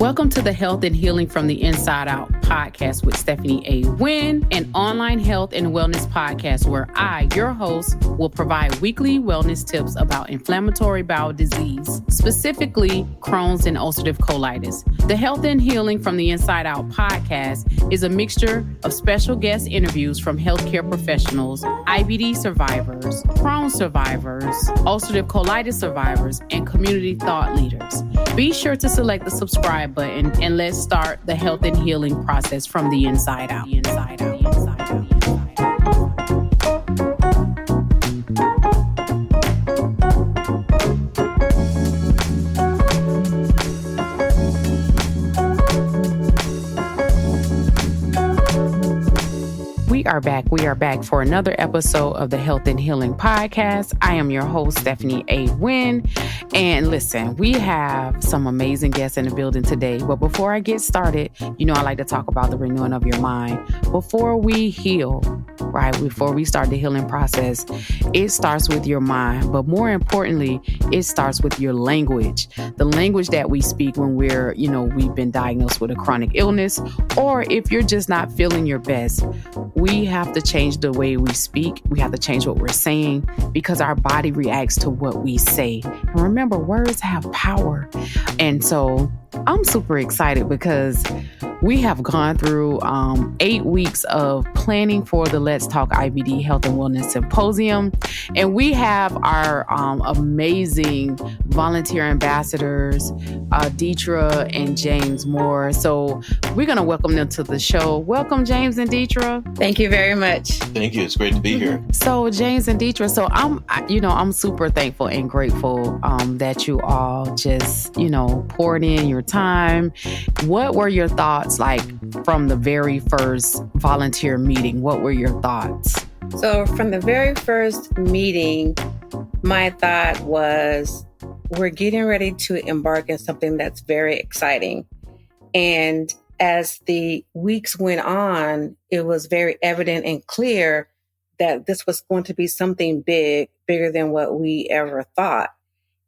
Welcome to the Health and Healing from the Inside Out podcast with Stephanie A. Wynn, an online health and wellness podcast where I, your host, will provide weekly wellness tips about inflammatory bowel disease, specifically Crohn's and ulcerative colitis. The Health and Healing from the Inside Out podcast is a mixture of special guest interviews from healthcare professionals, IBD survivors, Crohn's survivors, ulcerative colitis survivors, and community thought leaders. Be sure to select the subscribe button and let's start the health and healing process from the inside out. We are back for another episode of the Health and Healing Podcast. I am your host, Stephanie A. Wynn. And listen, we have some amazing guests in the building today. But before I get started, I like to talk about the renewing of your mind. Before we heal, right? Before we start the healing process, it starts with your mind. But more importantly, it starts with your language. The language that we speak when we've been diagnosed with a chronic illness, or if you're just not feeling your best. We have to change the way we speak. We have to change what we're saying because our body reacts to what we say. And remember, words have power. And so I'm super excited because we have gone through 8 weeks of planning for the Let's Talk IBD Health and Wellness Symposium. And we have our amazing volunteer ambassadors, Detra and James Moore. So we're going to welcome them to the show. Welcome, James and Detra. Thank you very much. Thank you. It's great to be here. So James and Detra, so I'm super thankful and grateful that you all just, poured in your time. What were your thoughts like from the very first volunteer meeting? What were your thoughts? So from the very first meeting, my thought was, we're getting ready to embark on something that's very exciting. And as the weeks went on, it was very evident and clear that this was going to be something bigger than what we ever thought.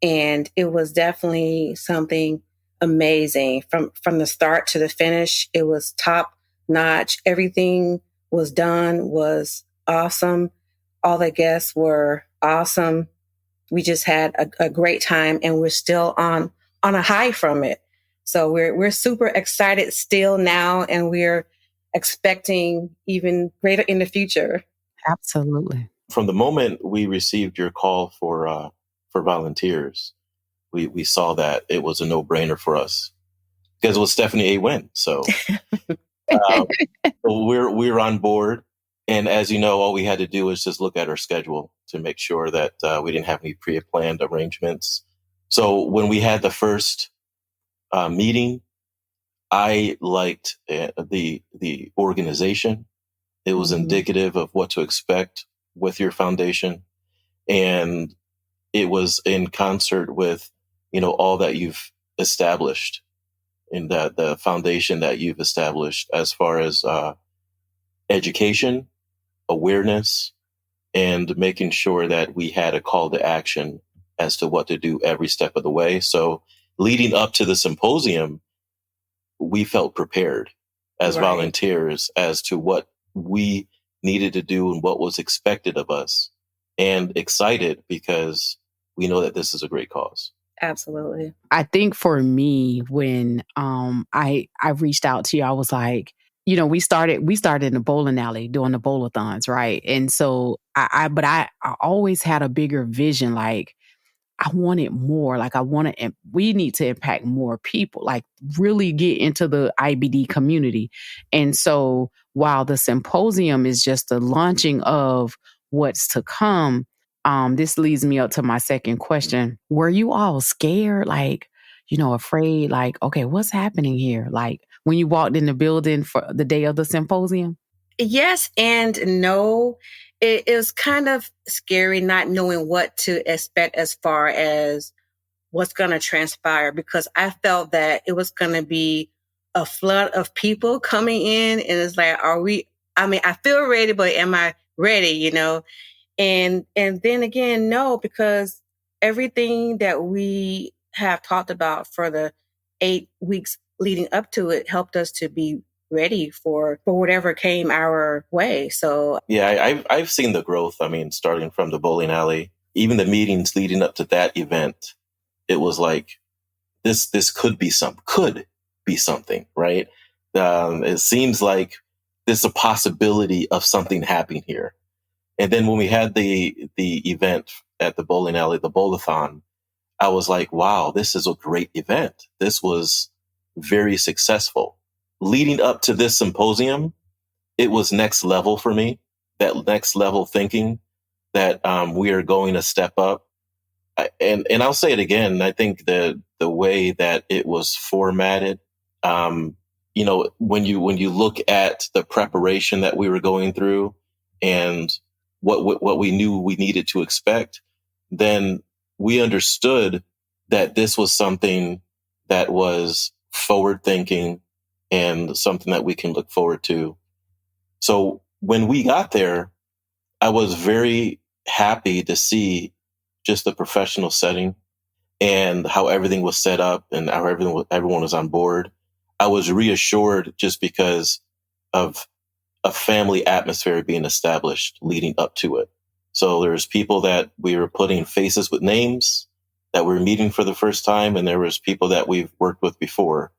And it was definitely something amazing from the start to the finish. It was top notch. Everything was done, was awesome. All the guests were awesome. We just had a great time, and we're still on a high from it. So we're super excited still now, and we're expecting even greater in the future. Absolutely. From the moment we received your call for volunteers, we saw that it was a no-brainer for us because it was Stephanie A. Wynn. So we're on board. And as you know, all we had to do was just look at our schedule to make sure that we didn't have any pre-planned arrangements. So when we had the first meeting, I liked the organization. It was indicative of what to expect with your foundation. And it was in concert with, all that you've established in the foundation that you've established as far as education, awareness, and making sure that we had a call to action as to what to do every step of the way. So leading up to the symposium, we felt prepared as volunteers as to what we needed to do and what was expected of us, and excited because we know that this is a great cause. Absolutely. I think for me, when I reached out to you, I was like, we started in the bowling alley doing the bowl-a-thons, right? And so I always had a bigger vision. Like I wanted more. Like we need to impact more people. Like really get into the IBD community. And so while the symposium is just the launching of what's to come, this leads me up to my second question. Were you all scared? Like, afraid? Like, okay, what's happening here? Like when you walked in the building for the day of the symposium? Yes and no. It was kind of scary not knowing what to expect as far as what's going to transpire, because I felt that it was going to be a flood of people coming in. And it's like, I feel ready, but am I ready, And then again, no, because everything that we have talked about for the 8 weeks leading up to it helped us to be ready for whatever came our way. So yeah, I've seen the growth. I mean, starting from the bowling alley, even the meetings leading up to that event, it was like this could be something, right? It seems like there's a possibility of something happening here. And then when we had the event at the bowling alley, the bowlathon, I was like, wow, this is a great event. This was very successful. Leading up to this symposium, it was next level for me, that next level thinking that we are going to step up. And I'll say it again. I think the way that it was formatted, when you look at the preparation that we were going through and what we knew we needed to expect, then we understood that this was something that was forward thinking and something that we can look forward to. So when we got there, I was very happy to see just the professional setting and how everything was set up and how everyone was on board. I was reassured just because of a family atmosphere being established leading up to it. So there's people that we were putting faces with names that we're meeting for the first time, and there was people that we've worked with before.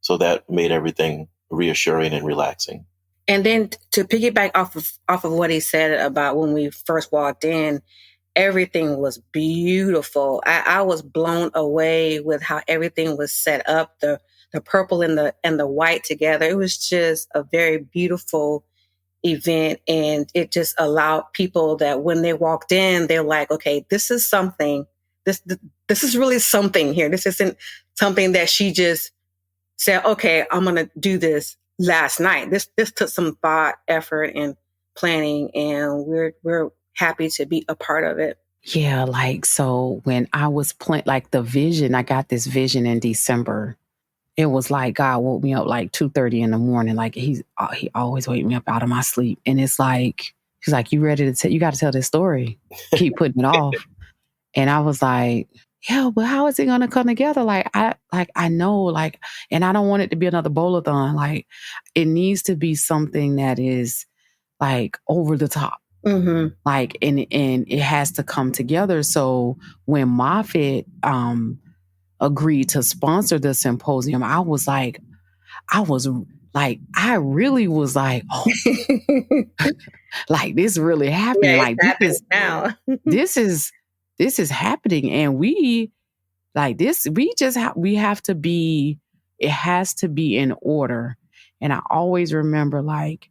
So that made everything reassuring and relaxing. And then to piggyback off of what he said about when we first walked in, everything was beautiful. I was blown away with how everything was set up, the purple and the white together. It was just a very beautiful event, and it just allowed people that when they walked in, they're like, okay, this is something. This is really something here. This isn't something that she just said, okay, I'm going to do this last night. This took some thought, effort, and planning, and we're happy to be a part of it. Yeah, like, so when I was like the vision, I got this vision in December. It was like God woke me up like 2:30 in the morning. Like he always wake me up out of my sleep. And it's like, he's like, you ready to you got to tell this story. Keep putting it off. And I was like, yeah, but how is it going to come together? I know, like, and I don't want it to be another bowl-a-thon. Like, it needs to be something that is like over the top. Mm-hmm. Like, and it has to come together. So when Moffitt agreed to sponsor the symposium, I really was like, oh, like this really happening. Yeah, like this is happening. And we like this, we have to be, it has to be in order. And I always remember, like,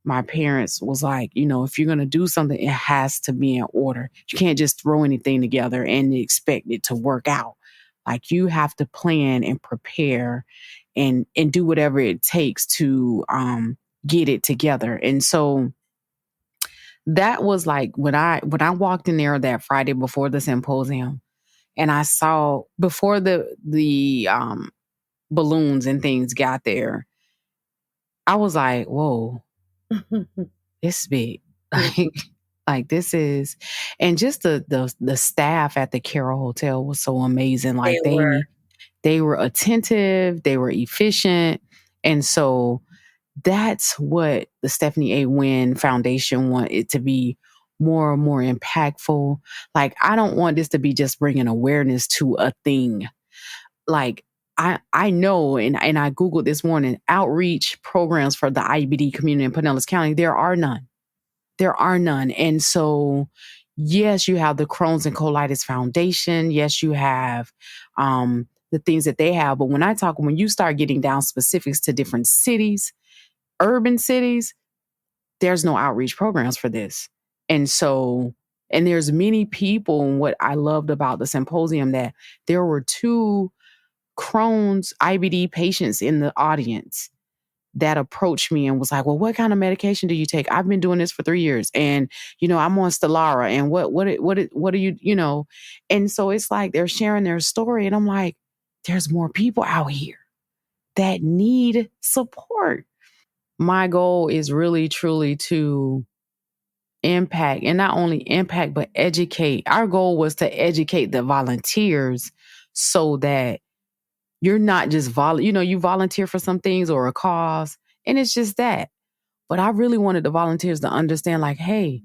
my parents was like, if you're going to do something, it has to be in order. You can't just throw anything together and expect it to work out. Like, you have to plan and prepare and do whatever it takes to get it together. And so that was like when I walked in there that Friday before the symposium, and I saw before the balloons and things got there, I was like, whoa, this is big. Like this is, and just the staff at the Carroll Hotel was so amazing. Like they were attentive, they were efficient. And so that's what the Stephanie A. Wynn Foundation want it to be, more and more impactful. Like, I don't want this to be just bringing awareness to a thing. Like, I know, and I Googled this morning, outreach programs for the IBD community in Pinellas County, there are none. There are none. And so, yes, you have the Crohn's and Colitis Foundation. Yes, you have the things that they have. But when you start getting down specifics to different cities, urban cities, there's no outreach programs for this. And so, and there's many people, and what I loved about the symposium, that there were 2 Crohn's IBD patients in the audience that approached me and was like, well, what kind of medication do you take? I've been doing this for 3 years, and, I'm on Stelara, and what are you, and so it's like they're sharing their story, and I'm like, there's more people out here that need support. My goal is really, truly to impact, and not only impact, but educate. Our goal was to educate the volunteers so that you're not just you volunteer for some things or a cause, and it's just that. But I really wanted the volunteers to understand, like, hey,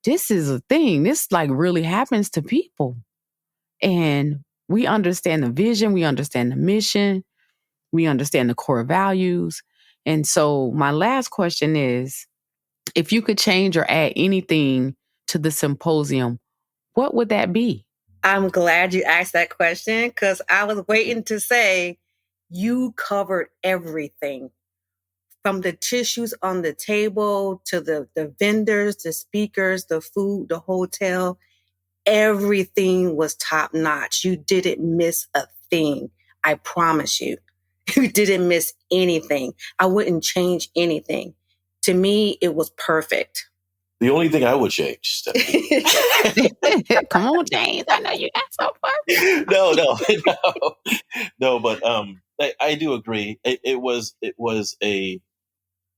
this is a thing. This like really happens to people. And we understand the vision, we understand the mission, we understand the core values. And so my last question is, if you could change or add anything to the symposium, what would that be? I'm glad you asked that question because I was waiting to say you covered everything from the tissues on the table to the vendors, the speakers, the food, the hotel. Everything was top notch. You didn't miss a thing. I promise you. You didn't miss anything. I wouldn't change anything. To me, it was perfect. The only thing I would change, Stephanie. Come on, James. I know you got so far. No, but I do agree. It was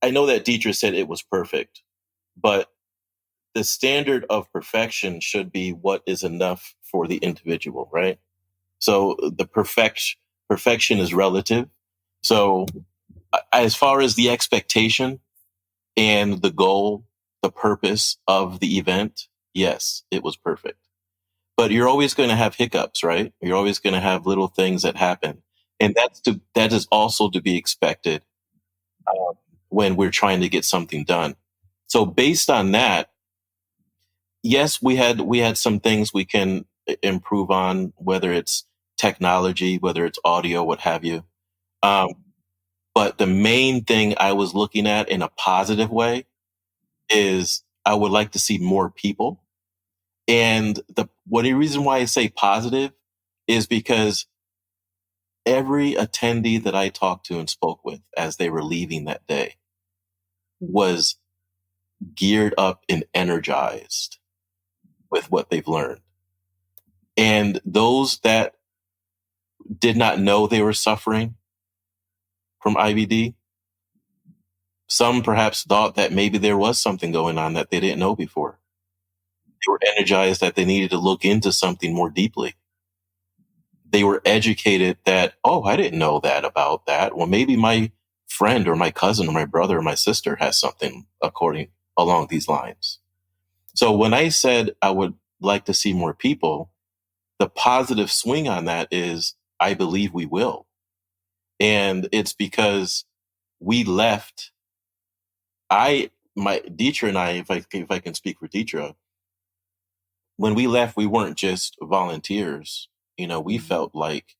I know that Detra said it was perfect, but the standard of perfection should be what is enough for the individual, right? So the perfection is relative. So as far as the expectation and the goal, the purpose of the event, yes, it was perfect. But you're always going to have hiccups, right? You're always going to have little things that happen. And that is also to be expected when we're trying to get something done. So based on that, yes, we had some things we can improve on, whether it's technology, whether it's audio, what have you. But the main thing I was looking at in a positive way is I would like to see more people. And the reason why I say positive is because every attendee that I talked to and spoke with as they were leaving that day was geared up and energized with what they've learned. And those that did not know they were suffering from IBD, some perhaps thought that maybe there was something going on that they didn't know before. They were energized that they needed to look into something more deeply. They were educated that, oh, I didn't know that about that. Well, maybe my friend or my cousin or my brother or my sister has something along these lines. So when I said I would like to see more people, the positive swing on that is I believe we will. And it's because we left. Detra and I, if I can speak for Detra, when we left, we weren't just volunteers. We felt like,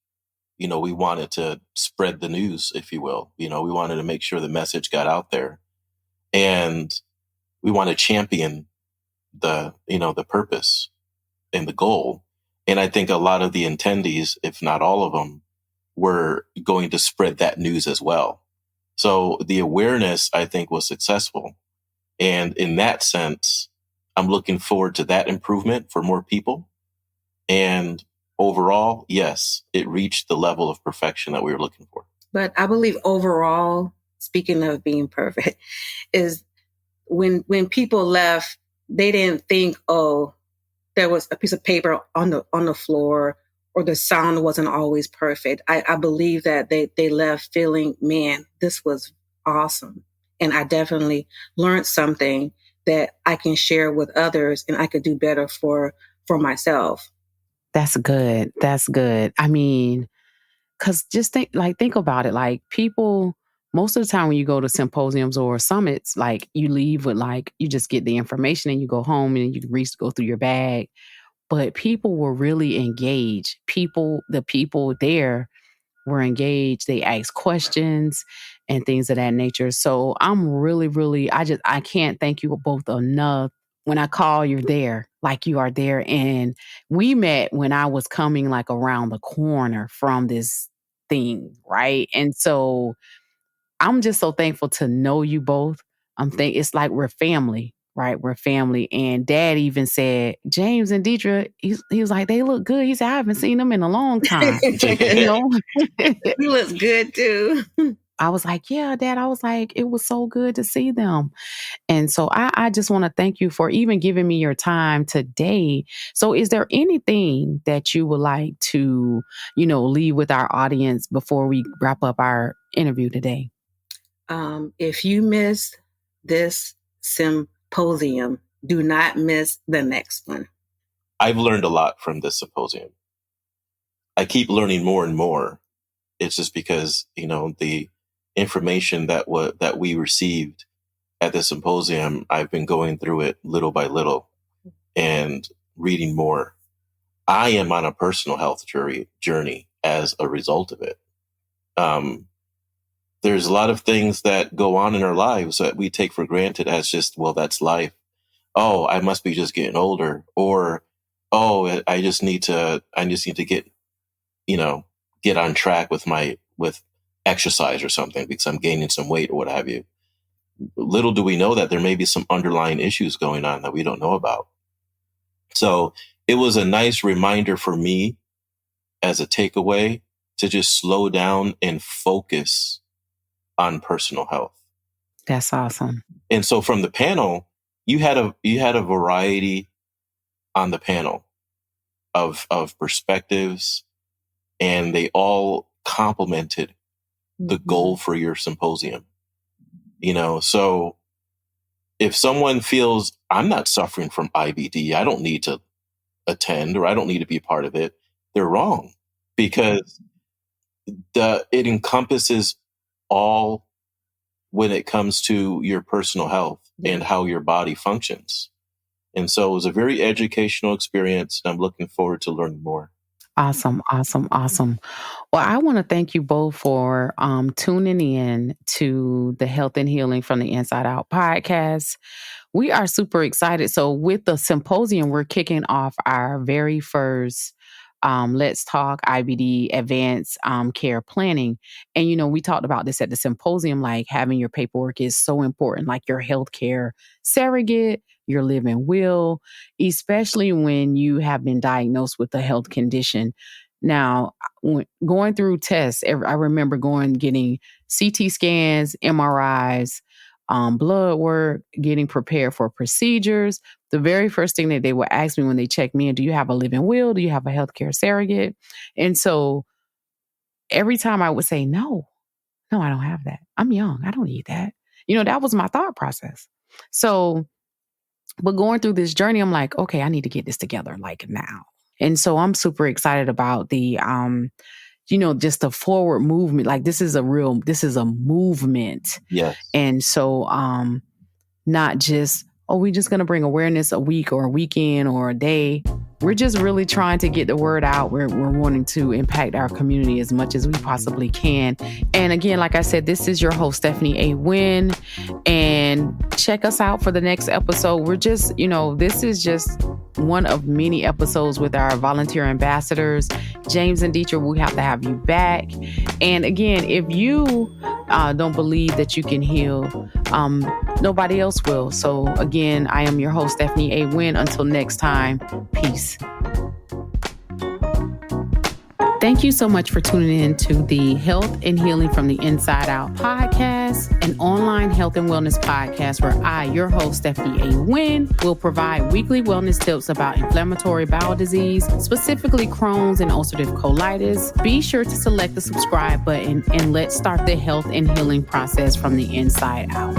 we wanted to spread the news, if you will. We wanted to make sure the message got out there, and we want to champion the purpose and the goal. And I think a lot of the attendees, if not all of them, were going to spread that news as well. So the awareness, I think, was successful. And in that sense, I'm looking forward to that improvement for more people. And overall, yes, it reached the level of perfection that we were looking for. But I believe overall, speaking of being perfect, is when people left, they didn't think, oh, there was a piece of paper on the floor or the sound wasn't always perfect. I believe that they left feeling, man, this was awesome. And I definitely learned something that I can share with others and I could do better for myself. That's good. That's good. I mean, because just think about it. Like people, most of the time when you go to symposiums or summits, like you leave with you just get the information and you go home and you go through your bag. But people were really engaged. The people there were engaged. They asked questions and things of that nature. So I'm really, really, I can't thank you both enough. When I call, you're there, like you are there. And we met when I was coming around the corner from this thing, right? And so I'm just so thankful to know you both. It's like we're family, right? We're family. And Dad even said, James and Detra, he was like, they look good. He said, I haven't seen them in a long time. He looks good too. I was like, yeah, Dad, I was like, it was so good to see them. And so I just want to thank you for even giving me your time today. So is there anything that you would like to, leave with our audience before we wrap up our interview today? If you miss this symposium, do not miss the next one. I've learned a lot from this symposium. I keep learning more and more. It's just because, the information that we received at the symposium, I've been going through it little by little and reading more. I am on a personal health journey as a result of it. There's a lot of things that go on in our lives that we take for granted as just, well, that's life. Oh, I must be just getting older, or, oh, I just need to get, get on track with exercise or something because I'm gaining some weight or what have you. Little do we know that there may be some underlying issues going on that we don't know about. So it was a nice reminder for me as a takeaway to just slow down and focus on personal health. That's awesome. And so from the panel, you had a variety on the panel of perspectives, and they all complemented the goal for your symposium. So if someone feels I'm not suffering from IBD, I don't need to attend or I don't need to be a part of it, they're wrong, because it encompasses all when it comes to your personal health and how your body functions. And so it was a very educational experience, and I'm looking forward to learning more. Awesome. Well, I want to thank you both for tuning in to the Health and Healing from the Inside Out podcast. We are super excited. So with the symposium, we're kicking off our very first Let's Talk IBD Advanced Care Planning. And, we talked about this at the symposium, like having your paperwork is so important, like your healthcare surrogate, your living will, especially when you have been diagnosed with a health condition. Now, going through tests, I remember getting CT scans, MRIs, blood work, getting prepared for procedures. The very first thing that they would ask me when they check me in, do you have a living will? Do you have a healthcare surrogate? And so every time I would say, no, I don't have that. I'm young. I don't need that. That was my thought process. So, but going through this journey, I'm like, okay, I need to get this together like now. And so I'm super excited about the, just the forward movement. Like this is a movement. Yes. And so, not just, we're just going to bring awareness a week or a weekend or a day. We're just really trying to get the word out. We're wanting to impact our community as much as we possibly can. And again, like I said, this is your host, Stephanie A. Wynn. And check us out for the next episode. We're just, this is just one of many episodes with our volunteer ambassadors, James and Detra. We have to have you back. And again, if you don't believe that you can heal, nobody else will. So again, I am your host, Stephanie A. Wynn. Until next time, peace. Thank you so much for tuning in to the Health and Healing from the Inside Out podcast, an online health and wellness podcast where I, your host, Stephanie A. Wynn, will provide weekly wellness tips about inflammatory bowel disease, specifically Crohn's and ulcerative colitis. Be sure to select the subscribe button and let's start the health and healing process from the inside out.